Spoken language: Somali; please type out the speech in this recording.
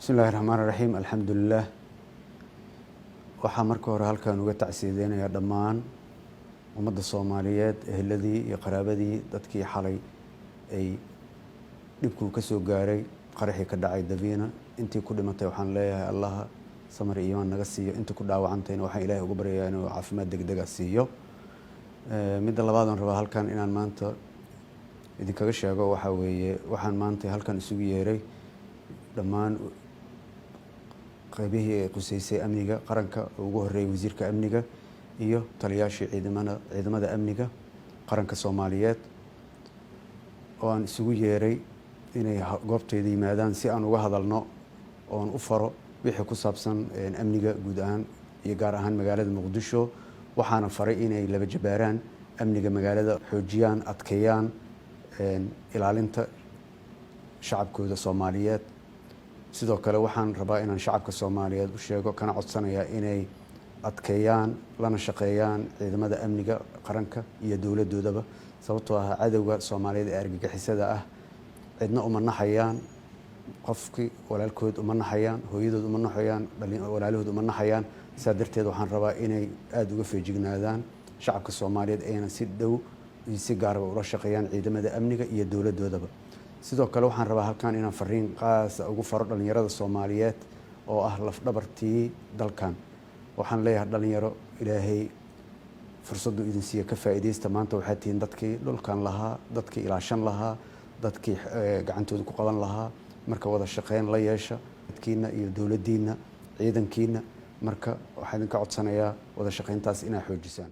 Bismillahirrahmanirrahim. Alxamdulilah. Waxaa marka hore halkan uga tacsiideynaya dhammaan ummadda Soomaaliyeed, eheladii iyo qaraabadii dadkii xalay ay dhibku ka soo gaaray qaraxii ka dhacay Daviina. Intii ku dhimatay waxaan leeyahay Allah samir iyo iimaan naga siiyo, intii ku dhaawacantayna waxaan Ilaahay uga baryayaa inuu caafimaad degdeg ah siiyo. Midda labaad aan rabaa halkan inaan maanta idinkaga sheego waxa weeye waxaan maanta halkan isugu yeeray dhammaan qaybihii quseysay amniga qaranka ugu horeeyay wasiirka amniga iyo taliyaashii ciidamada amniga qaranka Soomaaliyeed oo aan isugu yeeray inay goobteeda yimaadaan si aan uga hadalno oo aan u faro wixii ku saabsan amniga guud ahaan iyo gaar ahaan magaalada Muqdisho. Waxaana faray inay laba jabaaraan amniga magaalada, xoojiyaan, adkeeyaan ilaalinta shacabkooda Soomaaliyeed. sidoo kale waxaan rabaa inaan shacabka Soomaaliyeed u sheego kana codsanayaa inay adkeeyaan lana shaqeeyaan ciidamada amniga qaranka iyo dowladoodaba, sababtoo ah cadawga Soomaaliyeed ee argagixisada ah cidna uma naxayaan, qofkii walaalkood uma naxayaan, hooyadood uma naxayaan, walaalahood uma naxayaan. sidaa darteed waxaan rabaa inay aad uga feejignaadaan shacabka Soomaaliyeed ayna si dhow iyo si gaarba ula shaqeeyaan ciidamada amniga iyo dowladoodaba. sidoo kale waxaan rabaa halkan inaan fariin qaas ugu faro dhalinyarada Soomaaliyeed oo ah laf-dhabartii dalkan. waxaan leeyahay dhalinyaro, Ilaahay fursadu idin siiyo, ka faa'iideysta. maanta waxaad tihiin dadkii dhulkan lahaa, dadkii ilaashan lahaa, dadkii gacantooda ku qaban lahaa. marka wada shaqeyn la yeesha dadkiina iyo dowladdiina, ciidankiina. marka waxaan idinka codsanayaa wada shaqeyntaas inaa xoojisaan.